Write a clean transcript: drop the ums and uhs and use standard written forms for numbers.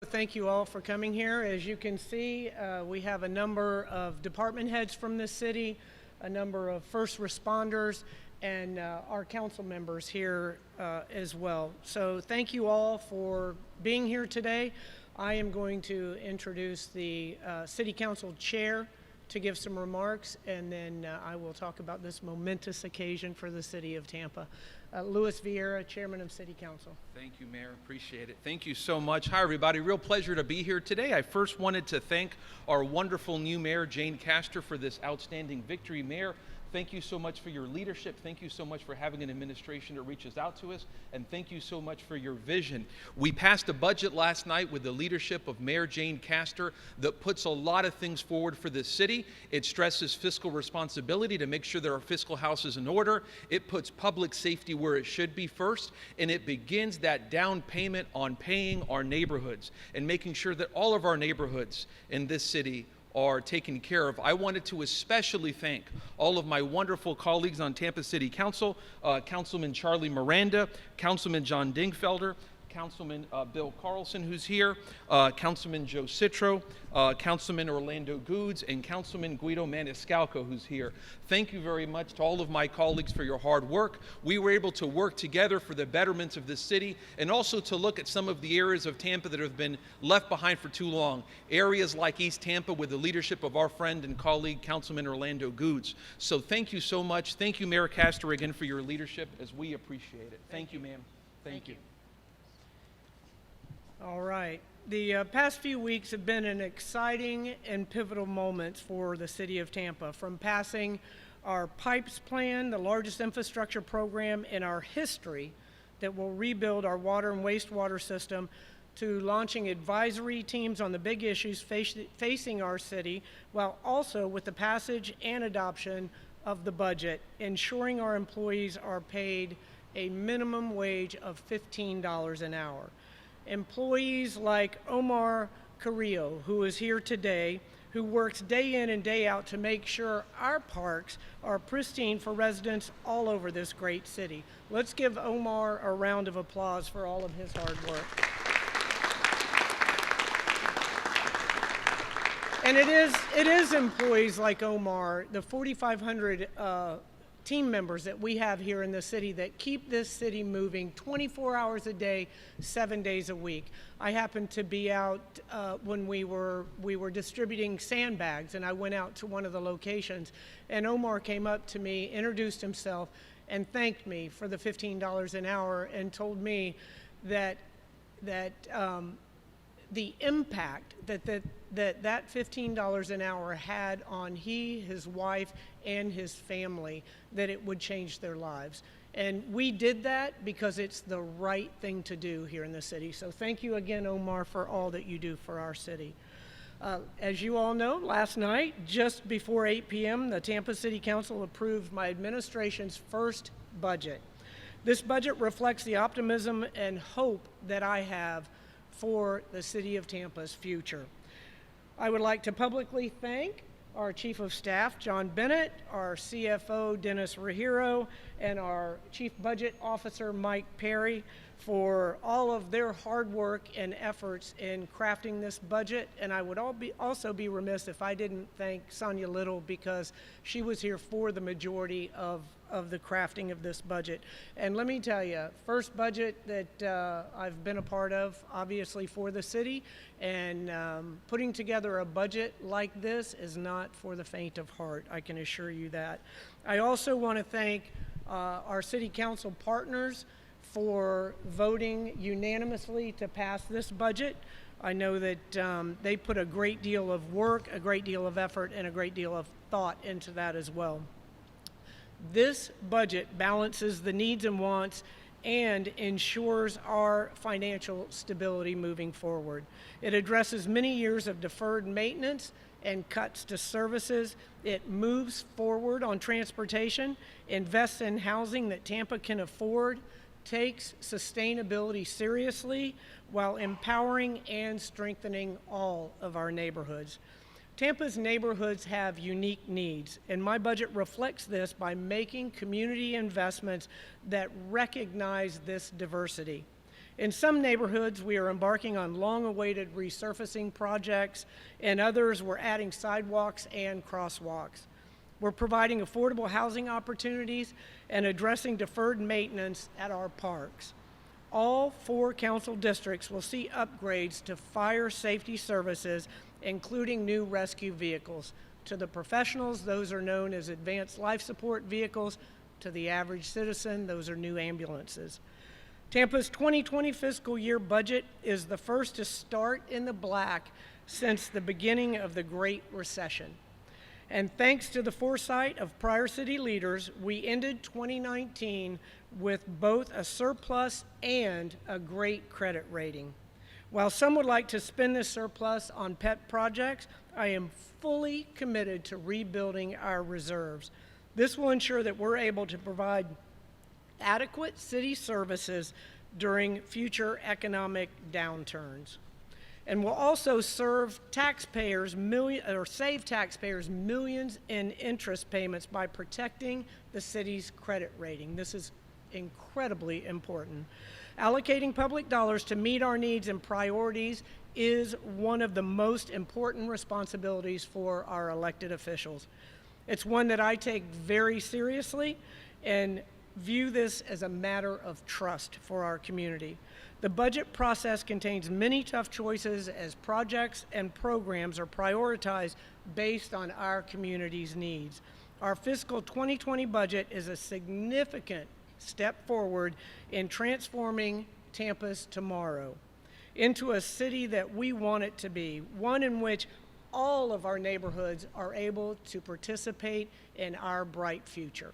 Thank you all for coming here. As you can see, we have a number of department heads from this city, a number of first responders, and our council members here as well. So thank you all for being here today. I am going to introduce the City Council Chair to give some remarks, and then I will talk about this momentous occasion for the City of Tampa. Louis Vieira, Chairman of City Council. Thank you, Mayor. Appreciate it. Thank you so much. Hi, everybody. Real pleasure to be here today. I first wanted to thank our wonderful new Mayor, Jane Castor, for this outstanding victory. Mayor, thank you so much for your leadership. Thank you so much for having an administration that reaches out to us. And thank you so much for your vision. We passed a budget last night with the leadership of Mayor Jane Castor that puts a lot of things forward for this city. It stresses fiscal responsibility to make sure that our fiscal house is in order. It puts public safety where it should be first. And it begins that down payment on paying our neighborhoods and making sure that all of our neighborhoods in this city are taken care of. I wanted to especially thank all of my wonderful colleagues on Tampa City Council, Councilman Charlie Miranda, Councilman John Dingfelder, Councilman Bill Carlson, who's here, Councilman Joe Citro, Councilman Orlando Goods, and Councilman Guido Maniscalco, who's here. Thank you very much to all of my colleagues for your hard work. We were able to work together for the betterment of this city and also to look at some of the areas of Tampa that have been left behind for too long. Areas like East Tampa with the leadership of our friend and colleague, Councilman Orlando Goods. So thank you so much. Thank you, Mayor Castor, again, for your leadership, as we appreciate it. Thank you, ma'am. Thank you. All right. The past few weeks have been an exciting and pivotal moments for the City of Tampa, from passing our P.I.P.E.S plan, the largest infrastructure program in our history that will rebuild our water and wastewater system, to launching advisory teams on the big issues facing our city, while also with the passage and adoption of the budget, ensuring our employees are paid a minimum wage of $15 an hour. Employees like Omar Carrillo, who is here today, who works day in and day out to make sure our parks are pristine for residents all over this great city. Let's give Omar a round of applause for all of his hard work. And it is employees like Omar, the 4,500 team members that we have here in the city that keep this city moving 24 hours a day, 7 days a week. I happened to be out when we were distributing sandbags, and I went out to one of the locations, and Omar came up to me, introduced himself, and thanked me for the $15 an hour, and told me that the impact that $15 an hour had on he, his wife, and his family, that it would change their lives. And we did that because it's the right thing to do here in the city. So thank you again, Omar, for all that you do for our city. As you all know, last night, just before 8 p.m., the Tampa City Council approved my administration's first budget. This budget reflects the optimism and hope that I have for the City of Tampa's future. I would like to publicly thank our Chief of Staff, John Bennett, our CFO, Dennis Rahiro, and our Chief Budget Officer, Mike Perry, for all of their hard work and efforts in crafting this budget. And I would also be remiss if I didn't thank Sonia Little, because she was here for the majority of the crafting of this budget. And let me tell you, first budget that I've been a part of, obviously, for the city, and putting together a budget like this is not for the faint of heart, I can assure you that. I also want to thank our city council partners for voting unanimously to pass this budget. I know that they put a great deal of work, a great deal of effort, and a great deal of thought into that as well. This budget balances the needs and wants and ensures our financial stability moving forward. It addresses many years of deferred maintenance and cuts to services. It moves forward on transportation, invests in housing that Tampa can afford, takes sustainability seriously while empowering and strengthening all of our neighborhoods. Tampa's neighborhoods have unique needs, and my budget reflects this by making community investments that recognize this diversity. In some neighborhoods, we are embarking on long-awaited resurfacing projects. In others, we're adding sidewalks and crosswalks. We're providing affordable housing opportunities and addressing deferred maintenance at our parks. All 4 council districts will see upgrades to fire safety services, including new rescue vehicles. To the professionals, those are known as advanced life support vehicles. To the average citizen, those are new ambulances. Tampa's 2020 fiscal year budget is the first to start in the black since the beginning of the Great Recession. And thanks to the foresight of prior city leaders, we ended 2019 with both a surplus and a great credit rating. While some would like to spend this surplus on pet projects, I am fully committed to rebuilding our reserves. This will ensure that we're able to provide adequate city services during future economic downturns, and will also save taxpayers millions in interest payments by protecting the city's credit rating. This is incredibly important. Allocating public dollars to meet our needs and priorities is one of the most important responsibilities for our elected officials. It's one that I take very seriously and view this as a matter of trust for our community. The budget process contains many tough choices as projects and programs are prioritized based on our community's needs. Our fiscal 2020 budget is a significant step forward in transforming Tampa's tomorrow into a city that we want it to be, one in which all of our neighborhoods are able to participate in our bright future.